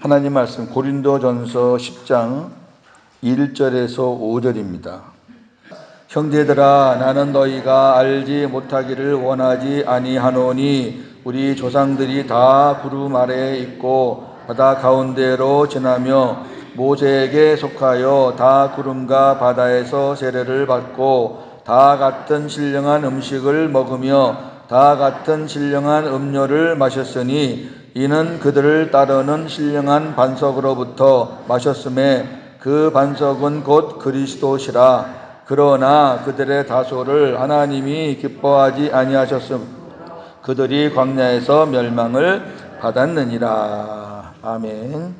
하나님 말씀 고린도전서 10장 1절에서 5절입니다. 형제들아, 나는 너희가 알지 못하기를 원하지 아니하노니 우리 조상들이 다 구름 아래에 있고 바다 가운데로 지나며 모세에게 속하여 다 구름과 바다에서 세례를 받고 다 같은 신령한 음식을 먹으며 다 같은 신령한 음료를 마셨으니 이는 그들을 따르는 신령한 반석으로부터 마셨음에 그 반석은 곧 그리스도시라. 그러나 그들의 다소를 하나님이 기뻐하지 아니하셨음 그들이 광야에서 멸망을 받았느니라. 아멘.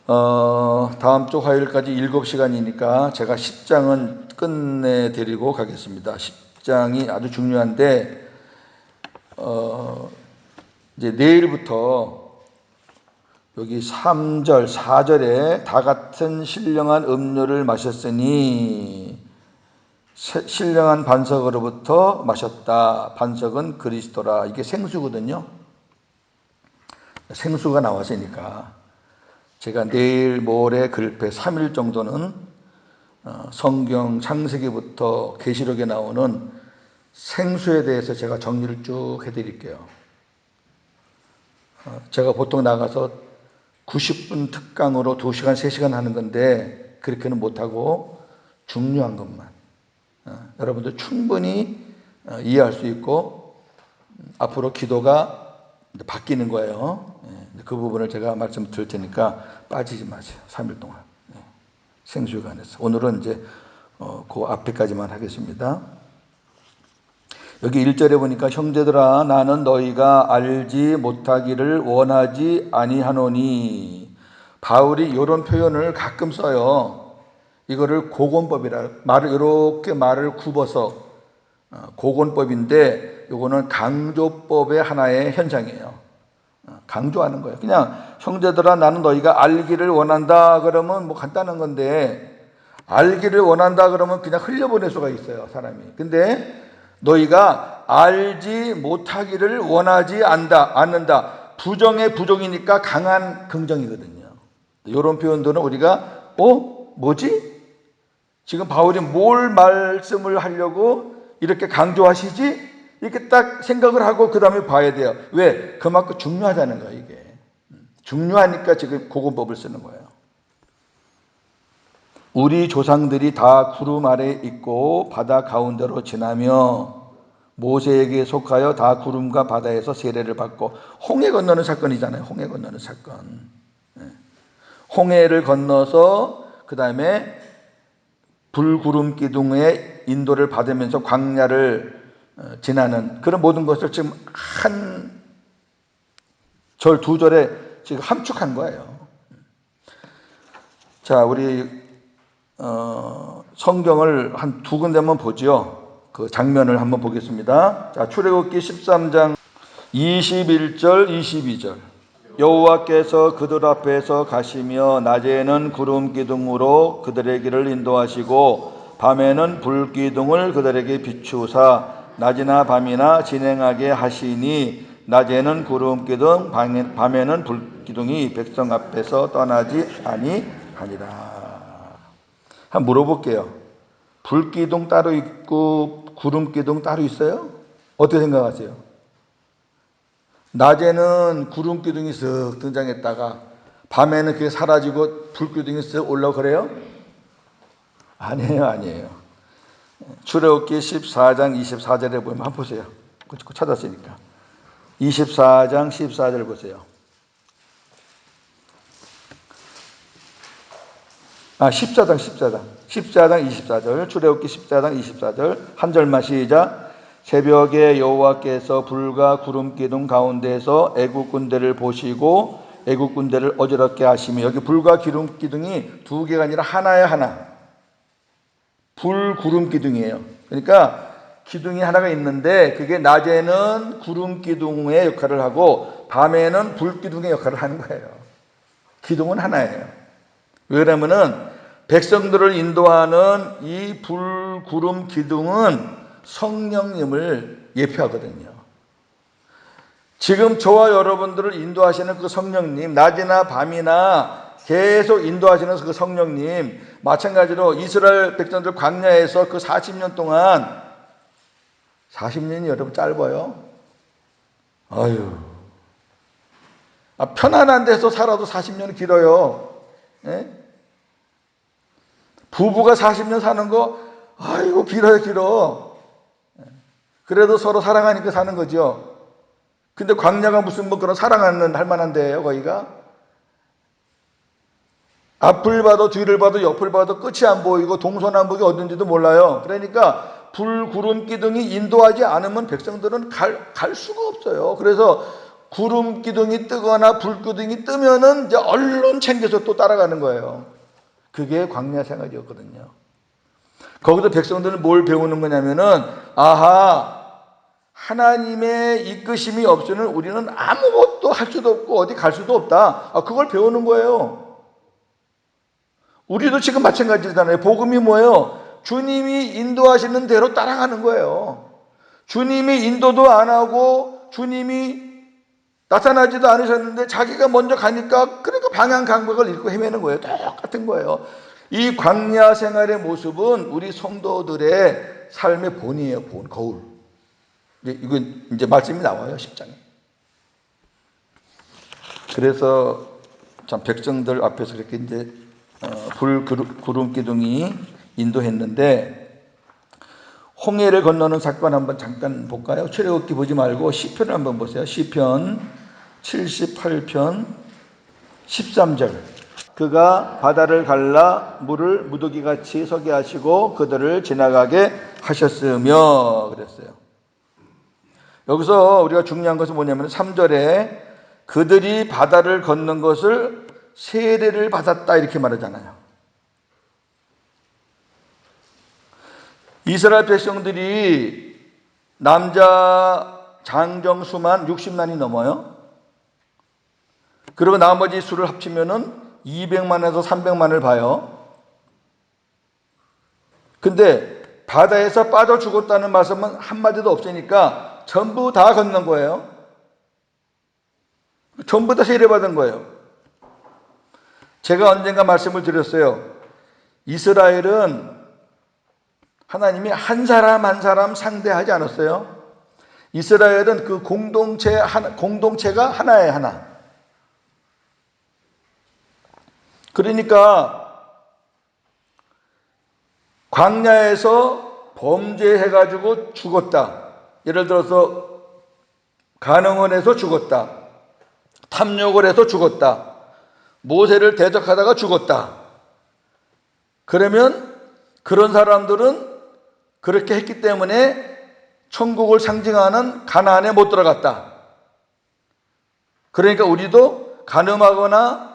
다음 주 화요일까지 7시간이니까 제가 10장은 끝내드리고 가겠습니다. 10장이 아주 중요한데 이제 내일부터 여기 3절, 4절에 다 같은 신령한 음료를 마셨으니 신령한 반석으로부터 마셨다. 반석은 그리스도라. 이게 생수거든요. 생수가 나왔으니까 제가 내일 모레 글패 3일 정도는 성경 창세기부터 계시록에 나오는 생수에 대해서 제가 정리를 쭉 해드릴게요. 제가 보통 나가서 90분 특강으로 2시간, 3시간 하는 건데 그렇게는 못하고 중요한 것만 여러분들 충분히 이해할 수 있고 앞으로 기도가 바뀌는 거예요. 그 부분을 제가 말씀 드릴 테니까 빠지지 마세요. 3일 동안. 생수관에서. 오늘은 이제 그 앞에까지만 하겠습니다. 여기 1절에 보니까 형제들아 나는 너희가 알지 못하기를 원하지 아니하노니 바울이 이런 표현을 가끔 써요. 이거를 고건법이라 이렇게 말을 굽어서 고건법인데 이거는 강조법의 하나의 현상이에요. 강조하는 거예요. 그냥 형제들아 나는 너희가 알기를 원한다 그러면 뭐 간단한 건데 알기를 원한다 그러면 그냥 흘려보낼 수가 있어요, 사람이. 근데 너희가 알지 못하기를 원하지 않는다. 부정의 부정이니까 강한 긍정이거든요. 이런 표현들은 우리가 뭐지? 지금 바울이 뭘 말씀을 하려고 이렇게 강조하시지? 이렇게 딱 생각을 하고 그 다음에 봐야 돼요. 왜? 그만큼 중요하다는 거예요, 이게. 중요하니까 지금 고건법을 쓰는 거예요. 우리 조상들이 다 구름 아래에 있고 바다 가운데로 지나며 모세에게 속하여 다 구름과 바다에서 세례를 받고 홍해 건너는 사건이잖아요. 홍해 건너는 사건. 홍해를 건너서 그 다음에 불구름 기둥의 인도를 받으면서 광야를 지나는 그런 모든 것을 지금 한 절, 2절에 지금 함축한 거예요. 자, 우리 성경을 한 2군데만 보죠. 그 장면을 한번 보겠습니다. 자, 출애굽기 13장 21절, 22절. 여호와께서 그들 앞에서 가시며 낮에는 구름 기둥으로 그들의 길을 인도하시고 밤에는 불 기둥을 그들에게 비추사 낮이나 밤이나 진행하게 하시니 낮에는 구름 기둥 밤에는 불 기둥이 백성 앞에서 떠나지 아니하니라. 한번 물어볼게요. 불 기둥 따로 있고 구름 기둥 따로 있어요? 어떻게 생각하세요? 낮에는 구름 기둥이 쓱 등장했다가 밤에는 그게 사라지고 불 기둥이 쓱 올라오고 그래요? 아니에요. 출애굽기 14장 24절에 보면 한번 보세요. 그거 찾았으니까. 24장 14절 보세요. 14장 24절. 출애굽기 14장 24절. 한 절만 시작. 새벽에 여호와께서 불과 구름 기둥 가운데서 애국 군대를 보시고 애국 군대를 어지럽게 하시며 여기 불과 구름 기둥이 2개가 아니라 하나야 하나. 불 구름 기둥이에요. 그러니까 기둥이 하나가 있는데 그게 낮에는 구름 기둥의 역할을 하고 밤에는 불 기둥의 역할을 하는 거예요. 기둥은 하나예요. 왜냐면은 백성들을 인도하는 이 불 구름 기둥은 성령님을 예표하거든요. 지금 저와 여러분들을 인도하시는 그 성령님, 낮이나 밤이나 계속 인도하시는 그 성령님, 마찬가지로 이스라엘 백성들 광야에서 그 40년 동안, 40년이 여러분 짧아요. 아유, 편안한 데서 살아도 40년이 길어요. 예? 부부가 40년 사는 거, 아이고 길어요, 길어. 그래도 서로 사랑하니까 사는 거죠. 근데 광야가 무슨 뭐 그런 사랑하는 할 만한 데예요, 거기가? 앞을 봐도 뒤를 봐도 옆을 봐도 끝이 안 보이고 동서남북이 어딘지도 몰라요. 그러니까 불, 구름, 기둥이 인도하지 않으면 백성들은 갈 수가 없어요. 그래서 구름 기둥이 뜨거나 불 기둥이 뜨면은 이제 얼른 챙겨서 또 따라가는 거예요. 그게 광야 생활이었거든요. 거기서 백성들은 뭘 배우는 거냐면은, 아하, 하나님의 이끄심이 없으면 우리는 아무것도 할 수도 없고 어디 갈 수도 없다. 그걸 배우는 거예요. 우리도 지금 마찬가지잖아요. 복음이 뭐예요? 주님이 인도하시는 대로 따라가는 거예요. 주님이 인도도 안 하고 주님이 나타나지도 않으셨는데 자기가 먼저 가니까 그러니까 방향 감각을 잃고 헤매는 거예요. 똑같은 거예요. 이 광야 생활의 모습은 우리 성도들의 삶의 본이에요. 본, 거울. 이건 이제 말씀이 나와요, 10장에. 그래서 참 백성들 앞에서 그렇게 이제 불, 구름 기둥이 인도했는데, 홍해를 건너는 사건 한번 잠깐 볼까요? 출애굽기 보지 말고 시편을 한번 보세요. 시편 78편 13절. 그가 바다를 갈라 물을 무더기같이 서게 하시고 그들을 지나가게 하셨으며 그랬어요. 여기서 우리가 중요한 것은 뭐냐면 3절에 그들이 바다를 건넌 것을 세례를 받았다 이렇게 말하잖아요. 이스라엘 백성들이 남자 장정수만 60만이 넘어요. 그리고 나머지 수를 합치면은 200만에서 300만을 봐요. 근데 바다에서 빠져 죽었다는 말씀은 한마디도 없으니까 전부 다 건넌 거예요. 전부 다 세례받은 거예요. 제가 언젠가 말씀을 드렸어요. 이스라엘은 하나님이 한 사람 한 사람 상대하지 않았어요. 이스라엘은 그 공동체가 하나예요, 하나. 그러니까 광야에서 범죄해가지고 죽었다. 예를 들어서 간음을 해서 죽었다. 탐욕을 해서 죽었다. 모세를 대적하다가 죽었다. 그러면 그런 사람들은 그렇게 했기 때문에 천국을 상징하는 가나안에 못 들어갔다. 그러니까 우리도 간음하거나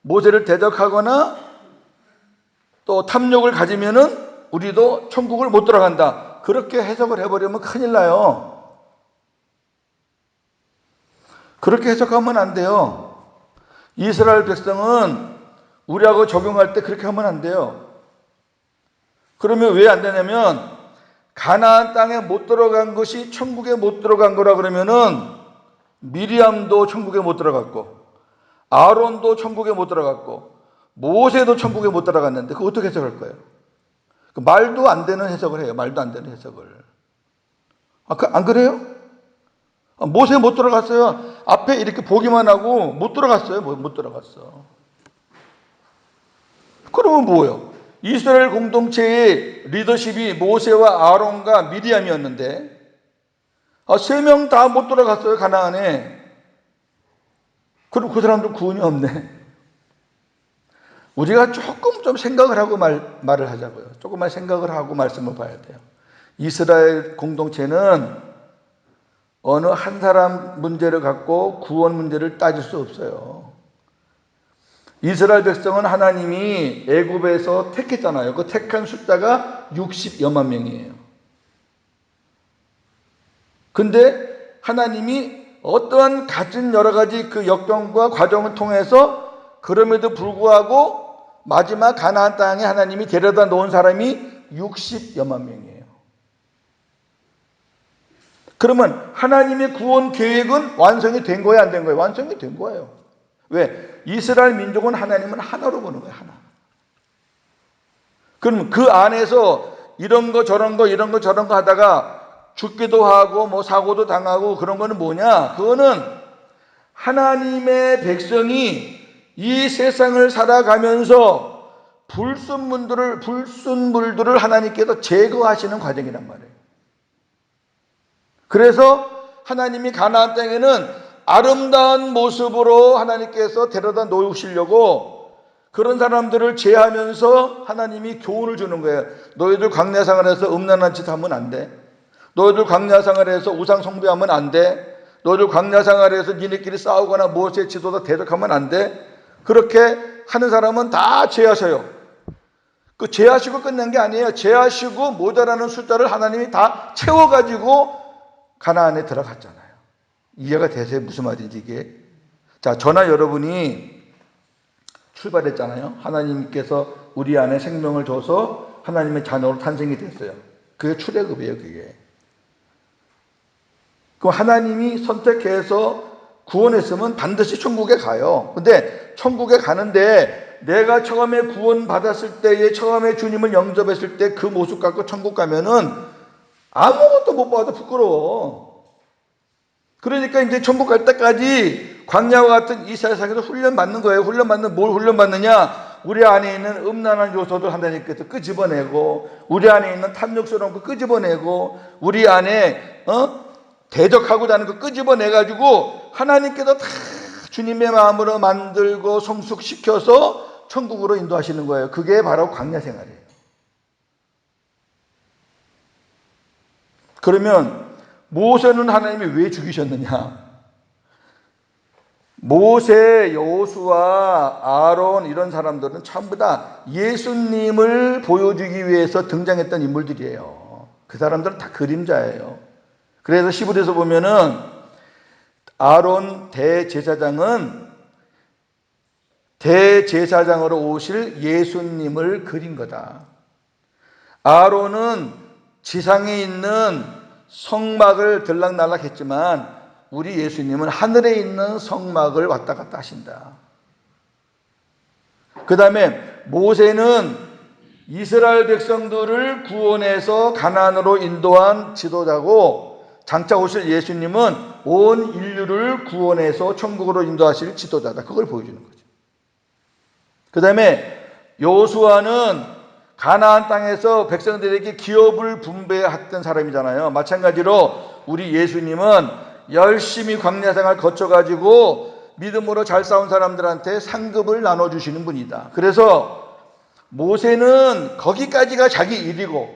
모세를 대적하거나 또 탐욕을 가지면은 우리도 천국을 못 들어간다. 그렇게 해석을 해버리면 큰일 나요. 그렇게 해석하면 안 돼요. 이스라엘 백성은 우리하고 적용할 때 그렇게 하면 안 돼요. 그러면 왜 안 되냐면 가나안 땅에 못 들어간 것이 천국에 못 들어간 거라 그러면은 미리암도 천국에 못 들어갔고 아론도 천국에 못 들어갔고 모세도 천국에 못 들어갔는데 그거 어떻게 해석할 거예요? 말도 안 되는 해석을 해요. 말도 안 되는 해석을. 안 그래요? 모세 못 들어갔어요. 앞에 이렇게 보기만 하고 못 들어갔어요. 못 들어갔어. 그러면 뭐예요? 이스라엘 공동체의 리더십이 모세와 아론과 미리암이었는데 세 명 다 못 들어갔어요. 가나안에. 그럼 그 사람들 구원이 없네. 우리가 조금 좀 생각을 하고 말을 하자고요. 조금만 생각을 하고 말씀을 봐야 돼요. 이스라엘 공동체는 어느 한 사람 문제를 갖고 구원 문제를 따질 수 없어요. 이스라엘 백성은 하나님이 애굽에서 택했잖아요. 그 택한 숫자가 60여만 명이에요. 근데 하나님이 어떠한 갖은 여러 가지 그 역경과 과정을 통해서 그럼에도 불구하고 마지막 가나안 땅에 하나님이 데려다 놓은 사람이 60여만 명이에요. 그러면 하나님의 구원 계획은 완성이 된 거예요, 안 된 거예요? 완성이 된 거예요. 왜? 이스라엘 민족은 하나님은 하나로 보는 거예요, 하나. 그럼 그 안에서 이런 거 저런 거 이런 거 저런 거 하다가 죽기도 하고 뭐 사고도 당하고 그런 거는 뭐냐? 그거는 하나님의 백성이 이 세상을 살아가면서 불순물들을 하나님께서 제거하시는 과정이란 말이에요. 그래서 하나님이 가나안 땅에는 아름다운 모습으로 하나님께서 데려다 놓으시려고 그런 사람들을 제하면서 하나님이 교훈을 주는 거예요. 너희들 광야 생활에서 음란한 짓 하면 안 돼. 너희들 광야 생활에서 우상 숭배하면 안 돼. 너희들 광야 생활에서 니네끼리 싸우거나 모세 지도자 대적하면 안 돼. 그렇게 하는 사람은 다 제하셔요. 그 제하시고 끝난 게 아니에요. 제하시고 모자라는 숫자를 하나님이 다 채워가지고 가나안에 들어갔잖아요. 이해가 되세요? 무슨 말인지 이게. 자, 저나 여러분이 출발했잖아요. 하나님께서 우리 안에 생명을 줘서 하나님의 자녀로 탄생이 됐어요. 그게 출애굽이에요, 그게. 그 하나님이 선택해서 구원했으면 반드시 천국에 가요. 근데 천국에 가는데 내가 처음에 구원받았을 때에 처음에 주님을 영접했을 때 그 모습 갖고 천국 가면은 아무것도 못 봐도 부끄러워. 그러니까 이제 천국 갈 때까지 광야와 같은 이 세상에서 훈련받는 거예요. 뭘 훈련받느냐? 우리 안에 있는 음란한 요소들 하나님께서 끄집어내고, 우리 안에 있는 탐욕스러운 거 끄집어내고, 우리 안에 대적하고자 하는 거 끄집어내가지고 하나님께서 다 주님의 마음으로 만들고 성숙시켜서 천국으로 인도하시는 거예요. 그게 바로 광야 생활이에요. 그러면 모세는 하나님이 왜 죽이셨느냐? 모세, 여호수아, 아론 이런 사람들은 전부 다 예수님을 보여주기 위해서 등장했던 인물들이에요. 그 사람들은 다 그림자예요. 그래서 시브리에서 보면은 아론 대제사장은 대제사장으로 오실 예수님을 그린 거다. 아론은 지상에 있는 성막을 들락날락 했지만 우리 예수님은 하늘에 있는 성막을 왔다 갔다 하신다. 그 다음에 모세는 이스라엘 백성들을 구원해서 가나안으로 인도한 지도자고, 장차 오실 예수님은 온 인류를 구원해서 천국으로 인도하실 지도자다. 그걸 보여주는 거죠. 그 다음에 여호수아는 가나안 땅에서 백성들에게 기업을 분배했던 사람이잖아요. 마찬가지로 우리 예수님은 열심히 광야 생활 거쳐가지고 믿음으로 잘 싸운 사람들한테 상급을 나눠주시는 분이다. 그래서 모세는 거기까지가 자기 일이고,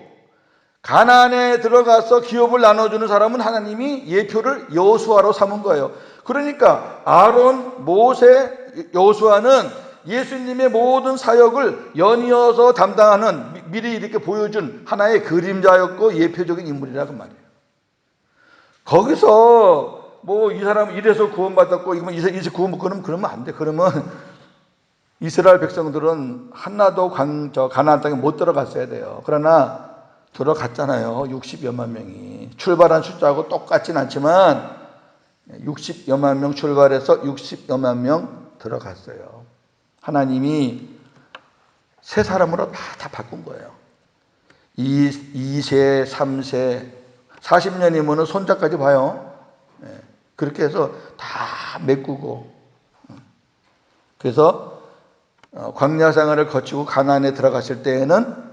가나안에 들어가서 기업을 나눠주는 사람은 하나님이 예표를 여호수아로 삼은 거예요. 그러니까 아론, 모세, 여호수아는 예수님의 모든 사역을 연이어서 담당하는, 미리 이렇게 보여준 하나의 그림자였고 예표적인 인물이라고 말이에요. 거기서 뭐 이 사람 이래서 구원받았고 이거 이제 구원 못 그러면 안 돼. 그러면 이스라엘 백성들은 하나도 가나안 땅에 못 들어갔어야 돼요. 그러나 들어갔잖아요. 60여만 명이. 출발한 숫자하고 똑같진 않지만 60여만 명 출발해서 60여만 명 들어갔어요. 하나님이 새 사람으로 다 바꾼 거예요. 2세, 3세, 40년이면 손자까지 봐요. 그렇게 해서 다 메꾸고. 그래서 광야 생활을 거치고 가나안에 들어갔을 때에는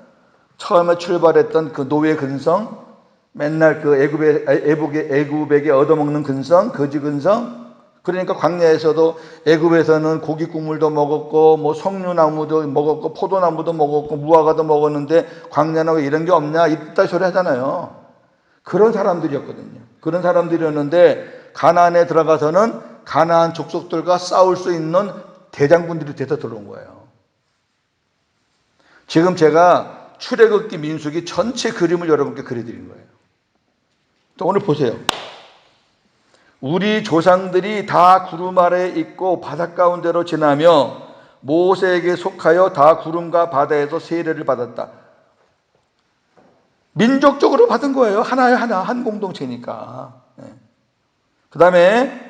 처음에 출발했던 그 노예 근성, 맨날 그 애굽에게 얻어먹는 근성, 거지 근성. 그러니까 광야에서도 애굽에서는 고기 국물도 먹었고 뭐 석류나무도 먹었고 포도나무도 먹었고 무화과도 먹었는데 광야는 왜 이런 게 없냐 이따 소리 하잖아요. 그런 사람들이었거든요. 그런 사람들이었는데 가나안에 들어가서는 가나안 족속들과 싸울 수 있는 대장군들이 돼서 들어온 거예요. 지금 제가 출애굽기 민수기 전체 그림을 여러분께 그려드린 거예요. 또 오늘 보세요. 우리 조상들이 다 구름 아래에 있고 바닷 가운데로 지나며 모세에게 속하여 다 구름과 바다에서 세례를 받았다. 민족적으로 받은 거예요. 하나에 하나, 한 공동체니까. 그 다음에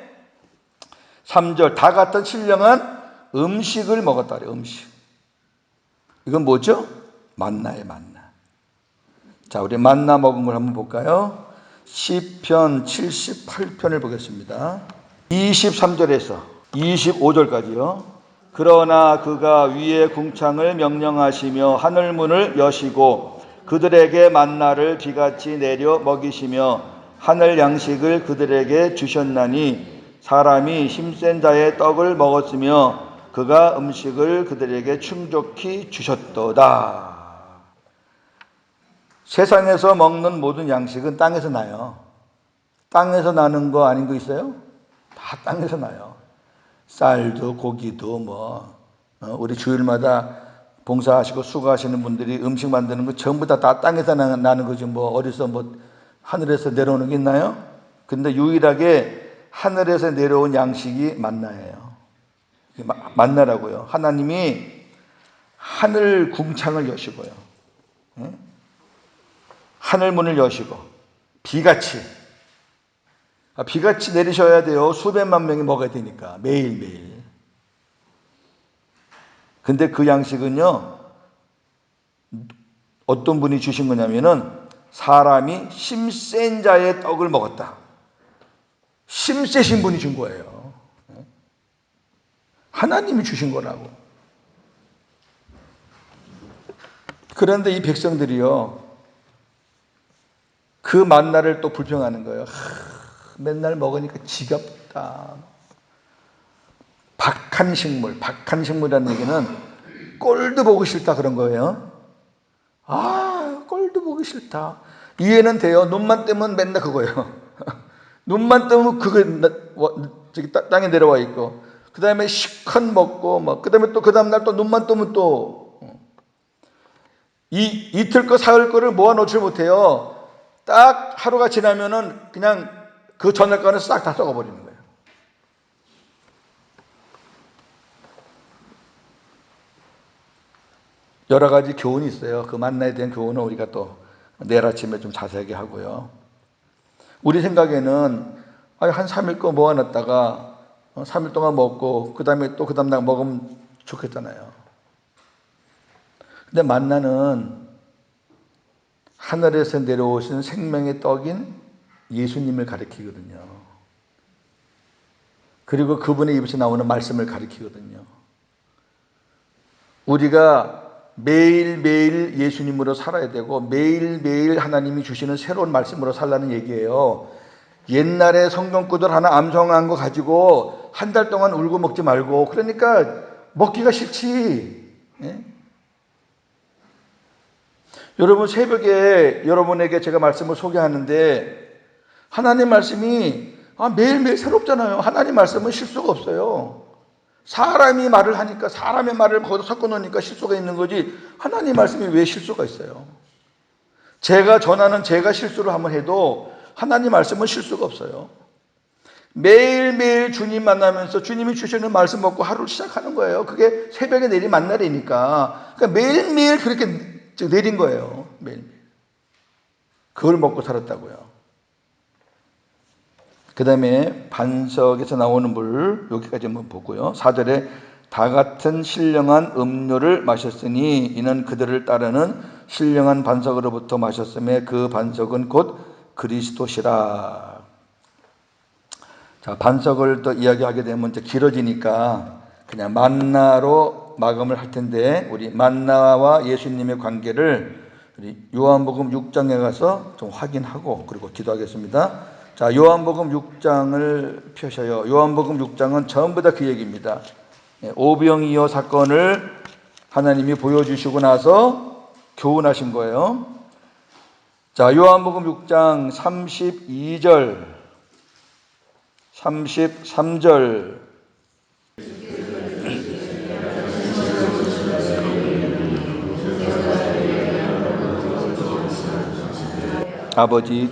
3절, 다 같은 신령한 음식을 먹었다 그래요. 음식. 이건 뭐죠? 만나예요, 만나. 자, 우리 만나 먹은 걸 한번 볼까요? 시편 78편을 보겠습니다. 23절에서 25절까지요. 그러나 그가 위의 궁창을 명령하시며 하늘문을 여시고 그들에게 만나를 비같이 내려 먹이시며 하늘 양식을 그들에게 주셨나니 사람이 힘센 자의 떡을 먹었으며 그가 음식을 그들에게 충족히 주셨도다. 세상에서 먹는 모든 양식은 땅에서 나요. 땅에서 나는 거 아닌 거 있어요? 다 땅에서 나요. 쌀도 고기도 우리 주일마다 봉사하시고 수고하시는 분들이 음식 만드는 거 전부 다 땅에서 나는 거지 어디서 하늘에서 내려오는 게 있나요? 근데 유일하게 하늘에서 내려온 양식이 만나예요. 만나라고요. 하나님이 하늘 궁창을 여시고요. 하늘 문을 여시고 비같이 내리셔야 돼요. 수백만 명이 먹어야 되니까 매일매일. 근데 그 양식은요, 어떤 분이 주신 거냐면은 사람이 힘센 자의 떡을 먹었다. 힘세신 분이 준 거예요. 하나님이 주신 거라고. 그런데 이 백성들이요, 그 만나를 또 불평하는 거예요. 맨날 먹으니까 지겹다. 박한 식물이라는 얘기는 꼴도 보기 싫다 그런 거예요. 꼴도 보기 싫다. 이해는 돼요. 눈만 뜨면 맨날 그거예요. 눈만 뜨면 그게 저기 땅에 내려와 있고, 그 다음에 시컷 먹고, 그 다음에 또 그 다음날 또 눈만 뜨면 또 이틀 거 사흘 거를 모아놓지 못해요. 딱 하루가 지나면은 그냥 그 전날 거는 싹 다 썩어버리는 거예요. 여러 가지 교훈이 있어요. 그 만나에 대한 교훈은 우리가 또 내일 아침에 좀 자세하게 하고요. 우리 생각에는 한 3일 거 모아놨다가 3일 동안 먹고 그 다음에 또 그 다음날 먹으면 좋겠잖아요. 근데 만나는 하늘에서 내려오신 생명의 떡인 예수님을 가리키거든요. 그리고 그분의 입에서 나오는 말씀을 가리키거든요. 우리가 매일매일 예수님으로 살아야 되고 매일매일 하나님이 주시는 새로운 말씀으로 살라는 얘기예요. 옛날에 성경구들 하나 암송한 거 가지고 한 달 동안 울고 먹지 말고, 그러니까 먹기가 싫지. 예? 여러분, 새벽에 여러분에게 제가 말씀을 소개하는데 하나님 말씀이 매일매일 새롭잖아요. 하나님 말씀은 실수가 없어요. 사람이 말을 하니까, 사람의 말을 거기서 섞어 놓으니까 실수가 있는 거지, 하나님 말씀이 왜 실수가 있어요? 제가 전하는 제가 실수를 한번 해도 하나님 말씀은 실수가 없어요. 매일매일 주님 만나면서 주님이 주시는 말씀 먹고 하루를 시작하는 거예요. 그게 새벽에 내린 만날이니까. 그러니까 매일매일 그렇게 내린 거예요. 매일매일. 그걸 먹고 살았다고요. 그 다음에 반석에서 나오는 물, 여기까지 한번 보고요. 4절에 다 같은 신령한 음료를 마셨으니 이는 그들을 따르는 신령한 반석으로부터 마셨음에 그 반석은 곧 그리스도시라. 자, 반석을 또 이야기하게 되면 이제 길어지니까 그냥 만나로 마감을 할 텐데, 우리 만나와 예수님의 관계를 우리 요한복음 6장에 가서 좀 확인하고 그리고 기도하겠습니다. 자, 요한복음 6장을 펴셔요. 요한복음 6장은 전부 다 그 얘기입니다. 오병이어 사건을 하나님이 보여주시고 나서 교훈하신 거예요. 자, 요한복음 6장 32절, 33절. 아버지,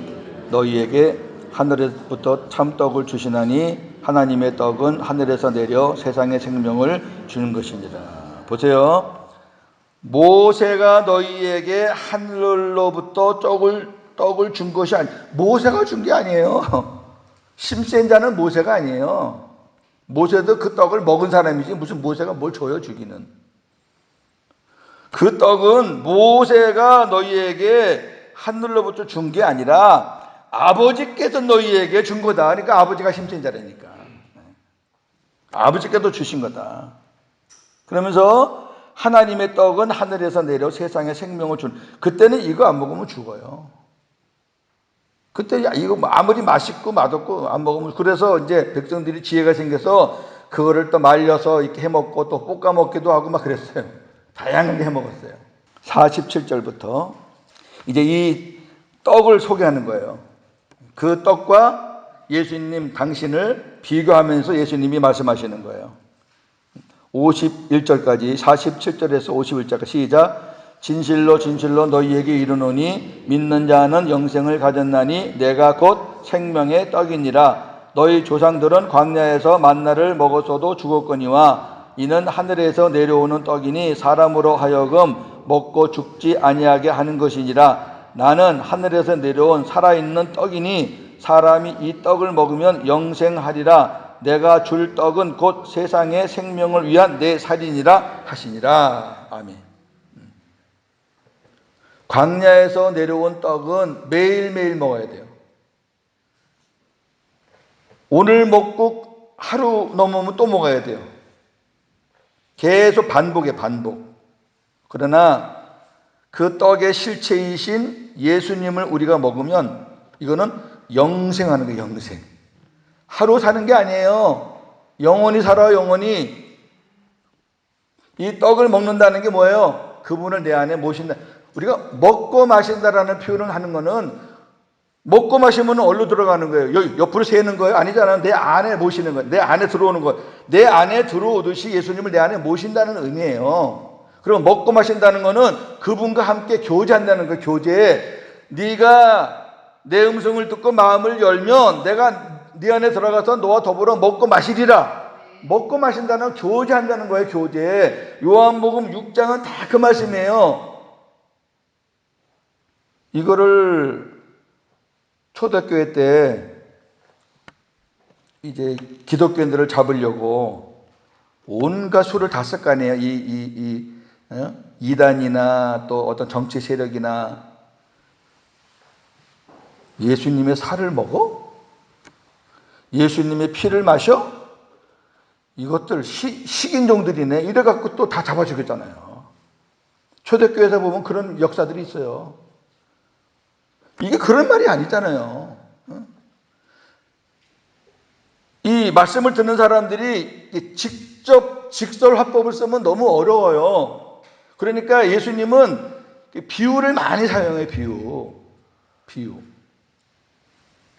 너희에게 하늘에서부터 참떡을 주시나니 하나님의 떡은 하늘에서 내려 세상의 생명을 주는 것이니라. 보세요. 모세가 너희에게 하늘로부터 떡을 준 것이 모세가 준 게 아니에요. 심센 자는 모세가 아니에요. 모세도 그 떡을 먹은 사람이지 무슨 모세가 뭘 줘요, 주기는. 그 떡은 모세가 너희에게 하늘로부터 준 게 아니라 아버지께서 너희에게 준 거다. 그러니까 아버지가 심센 자라니까. 아버지께서 주신 거다. 그러면서 하나님의 떡은 하늘에서 내려 세상에 생명을 준. 그때는 이거 안 먹으면 죽어요. 그때 이거 아무리 맛있고 맛없고 안 먹으면, 그래서 이제 백성들이 지혜가 생겨서 그거를 또 말려서 이렇게 해 먹고 또 볶아 먹기도 하고 막 그랬어요. 다양하게 해 먹었어요. 47절부터 이제 이 떡을 소개하는 거예요. 그 떡과 예수님 당신을 비교하면서 예수님이 말씀하시는 거예요. 51절까지 47절에서 51절까지 시작. 진실로 진실로 너희에게 이르노니 믿는 자는 영생을 가졌나니 내가 곧 생명의 떡이니라. 너희 조상들은 광야에서 만나를 먹었어도 죽었거니와 이는 하늘에서 내려오는 떡이니 사람으로 하여금 먹고 죽지 아니하게 하는 것이니라. 나는 하늘에서 내려온 살아있는 떡이니 사람이 이 떡을 먹으면 영생하리라. 내가 줄 떡은 곧 세상의 생명을 위한 내 살이니라 하시니라. 아멘. 광야에서 내려온 떡은 매일매일 먹어야 돼요. 오늘 먹고 하루 넘으면 또 먹어야 돼요. 계속 반복해, 반복. 그러나 그 떡의 실체이신 예수님을 우리가 먹으면 이거는 영생하는 거예요, 영생. 하루 사는 게 아니에요. 영원히 살아요, 영원히. 이 떡을 먹는다는 게 뭐예요? 그분을 내 안에 모신다. 우리가 먹고 마신다라는 표현을 하는 거는 먹고 마시면 어디로 들어가는 거예요? 여기 옆으로 새는 거예요? 아니잖아요. 내 안에 모시는 거예요. 내 안에 들어오는 거예요. 내 안에 들어오듯이 예수님을 내 안에 모신다는 의미예요. 그리고 먹고 마신다는 거는 그분과 함께 교제한다는 거예요. 교제. 네가 내 음성을 듣고 마음을 열면 내가 네 안에 들어가서 너와 더불어 먹고 마시리라. 먹고 마신다는 교제한다는 거예요. 교제. 요한복음 6장은 다 그 말씀이에요. 이거를 초대교회 때 이제 기독교인들을 잡으려고 온갖 수를 다 쓸 거 아니에요. 이단이나 또 어떤 정치 세력이나. 예수님의 살을 먹어? 예수님의 피를 마셔? 이것들 식인종들이네. 이래갖고 또 다 잡아 죽였잖아요. 초대교회에서 보면 그런 역사들이 있어요. 이게 그런 말이 아니잖아요. 이 말씀을 듣는 사람들이 직접 직설화법을 쓰면 너무 어려워요. 그러니까 예수님은 비유를 많이 사용해요. 비유.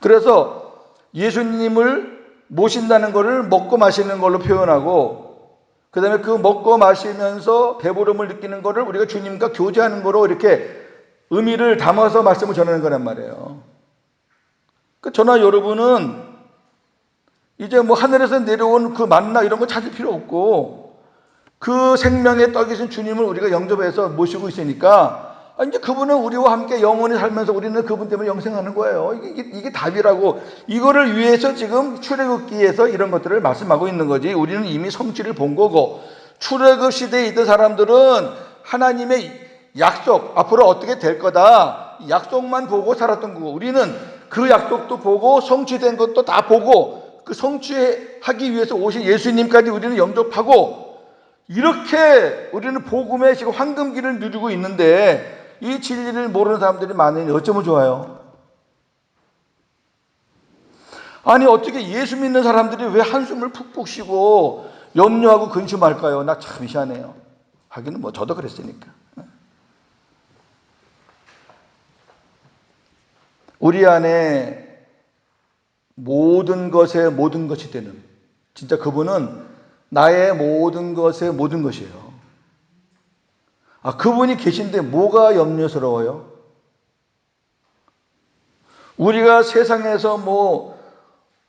그래서 예수님을 모신다는 것을 먹고 마시는 걸로 표현하고, 그 다음에 그 먹고 마시면서 배부름을 느끼는 것을 우리가 주님과 교제하는 거로 이렇게 의미를 담아서 말씀을 전하는 거란 말이에요. 저나 여러분은 이제 뭐 하늘에서 내려온 그 만나 이런 거 찾을 필요 없고, 그 생명의 떡이신 주님을 우리가 영접해서 모시고 있으니까 이제 그분은 우리와 함께 영원히 살면서 우리는 그분 때문에 영생하는 거예요. 이게 답이라고. 이거를 위해서 지금 출애굽기에서 이런 것들을 말씀하고 있는 거지. 우리는 이미 성취를 본 거고, 출애굽 시대에 있던 사람들은 하나님의 약속, 앞으로 어떻게 될 거다, 약속만 보고 살았던 거고, 우리는 그 약속도 보고 성취된 것도 다 보고 그 성취하기 위해서 오신 예수님까지 우리는 영접하고, 이렇게 우리는 복음의 지금 황금기를 누리고 있는데 이 진리를 모르는 사람들이 많으니 어쩌면 좋아요? 아니 어떻게 예수 믿는 사람들이 왜 한숨을 푹푹 쉬고 염려하고 근심할까요? 나 참 희한해요. 하기는 뭐 저도 그랬으니까. 우리 안에 모든 것에 모든 것이 되는, 진짜 그분은 나의 모든 것의 모든 것이에요. 그분이 계신데 뭐가 염려스러워요? 우리가 세상에서 뭐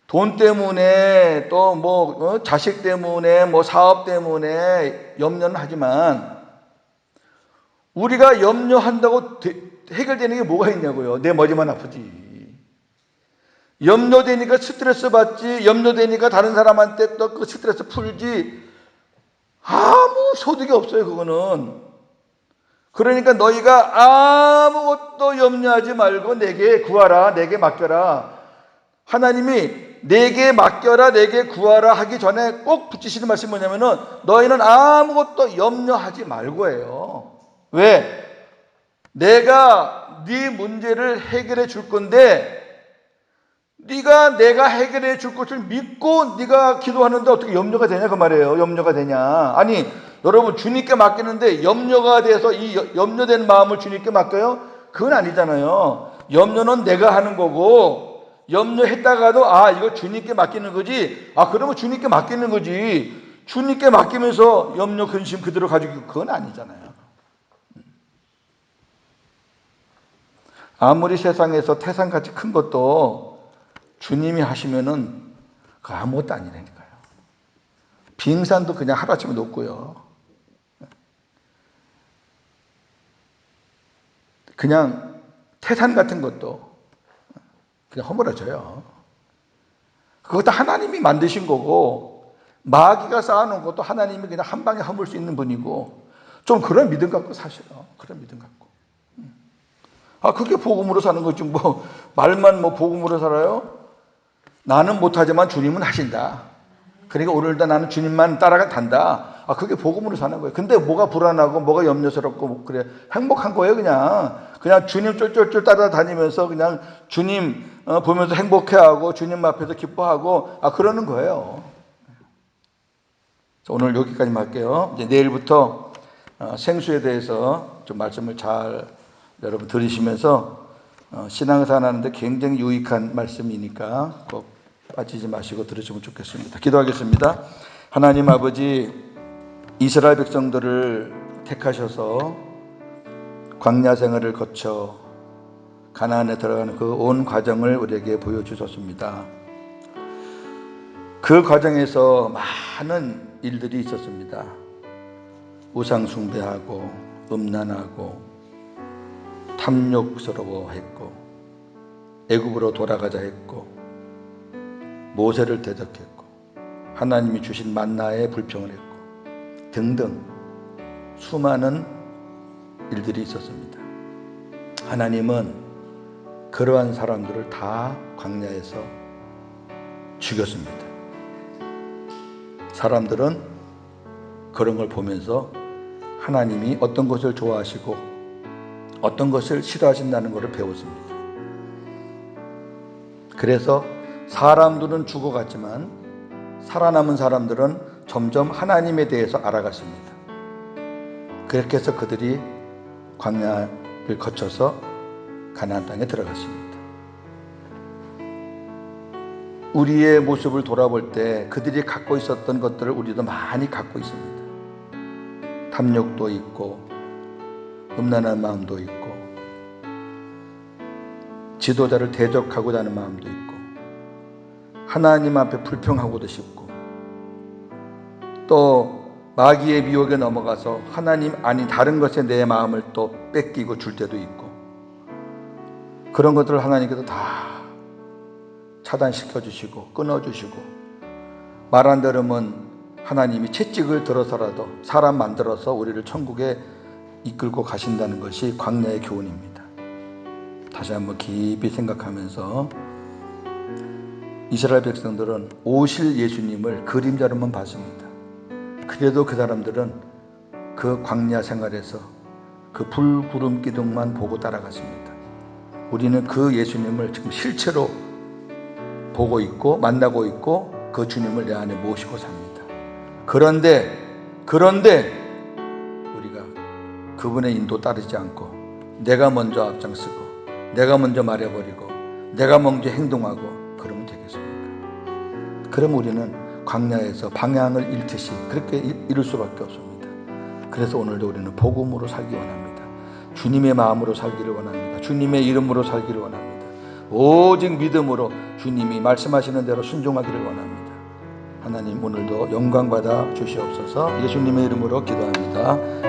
돈 때문에 또 뭐 자식 때문에 뭐 사업 때문에 염려는 하지만 우리가 염려한다고 해결되는 게 뭐가 있냐고요. 내 머리만 아프지. 염려되니까 스트레스 받지, 염려되니까 다른 사람한테 또 그 스트레스 풀지. 아무 소득이 없어요, 그거는. 그러니까 너희가 아무것도 염려하지 말고 내게 구하라, 내게 맡겨라. 하나님이 내게 맡겨라, 내게 구하라 하기 전에 꼭 붙이시는 말씀이 뭐냐면은 너희는 아무것도 염려하지 말고예요. 왜? 내가 네 문제를 해결해 줄 건데 네가 내가 해결해 줄 것을 믿고 네가 기도하는데 어떻게 염려가 되냐 그 말이에요. 염려가 되냐. 아니 여러분 주님께 맡기는데 염려가 돼서 이 염려된 마음을 주님께 맡겨요? 그건 아니잖아요. 염려는 내가 하는 거고 염려했다가도 이거 주님께 맡기는 거지. 그러면 주님께 맡기는 거지. 주님께 맡기면서 염려 근심 그대로 가지고 그건 아니잖아요. 아무리 세상에서 태산같이 큰 것도 주님이 하시면은 그 아무것도 아니라니까요. 빙산도 그냥 하루아침에 녹고요. 그냥 태산 같은 것도 그냥 허물어져요. 그것도 하나님이 만드신 거고 마귀가 쌓아놓은 것도 하나님이 그냥 한 방에 허물 수 있는 분이고 좀 그런 믿음 갖고 사셔요. 그런 믿음 갖고. 그게 복음으로 사는 거지 뭐 말만 뭐 복음으로 살아요? 나는 못하지만 주님은 하신다. 그러니까 오늘도 나는 주님만 따라간다. 그게 복음으로 사는 거예요. 근데 뭐가 불안하고 뭐가 염려스럽고 그래 행복한 거예요. 그냥 주님 쫄쫄쫄 따라다니면서 그냥 주님 보면서 행복해하고 주님 앞에서 기뻐하고 그러는 거예요. 오늘 여기까지만 할게요. 이제 내일부터 생수에 대해서 좀 말씀을 잘 여러분 들으시면서 신앙생활 하는데 굉장히 유익한 말씀이니까 꼭 빠지지 마시고 들으시면 좋겠습니다. 기도하겠습니다. 하나님 아버지, 이스라엘 백성들을 택하셔서 광야 생활을 거쳐 가나안에 들어가는 그 온 과정을 우리에게 보여주셨습니다. 그 과정에서 많은 일들이 있었습니다. 우상 숭배하고 음란하고 탐욕스러워했고 애굽으로 돌아가자 했고 모세를 대적했고 하나님이 주신 만나에 불평을 했고 등등 수많은 일들이 있었습니다. 하나님은 그러한 사람들을 다 광야에서 죽였습니다. 사람들은 그런 걸 보면서 하나님이 어떤 것을 좋아하시고 어떤 것을 싫어하신다는 것을 배웠습니다. 그래서 사람들은 죽어갔지만 살아남은 사람들은 점점 하나님에 대해서 알아갔습니다. 그렇게 해서 그들이 광야를 거쳐서 가나안 땅에 들어갔습니다. 우리의 모습을 돌아볼 때 그들이 갖고 있었던 것들을 우리도 많이 갖고 있습니다. 탐욕도 있고 음란한 마음도 있고 지도자를 대적하고자 하는 마음도 있고 하나님 앞에 불평하고도 싶고 또 마귀의 미혹에 넘어가서 하나님 아닌 다른 것에 내 마음을 또 뺏기고 줄 때도 있고 그런 것들을 하나님께서 다 차단시켜 주시고 끊어 주시고 말 안 들으면 하나님이 채찍을 들어서라도 사람 만들어서 우리를 천국에 이끌고 가신다는 것이 광야의 교훈입니다. 다시 한번 깊이 생각하면서 이스라엘 백성들은 오실 예수님을 그림자로만 봤습니다. 그래도 그 사람들은 그 광야 생활에서 그 불구름 기둥만 보고 따라갔습니다. 우리는 그 예수님을 지금 실체로 보고 있고 만나고 있고 그 주님을 내 안에 모시고 삽니다. 그런데 우리가 그분의 인도 따르지 않고 내가 먼저 앞장서고 내가 먼저 말해버리고 내가 먼저 행동하고 그러면 되겠습니까? 그럼 우리는 광야에서 방향을 잃듯이 그렇게 잃을 수밖에 없습니다. 그래서 오늘도 우리는 복음으로 살기 원합니다. 주님의 마음으로 살기를 원합니다. 주님의 이름으로 살기를 원합니다. 오직 믿음으로 주님이 말씀하시는 대로 순종하기를 원합니다. 하나님 오늘도 영광 받아 주시옵소서. 예수님의 이름으로 기도합니다.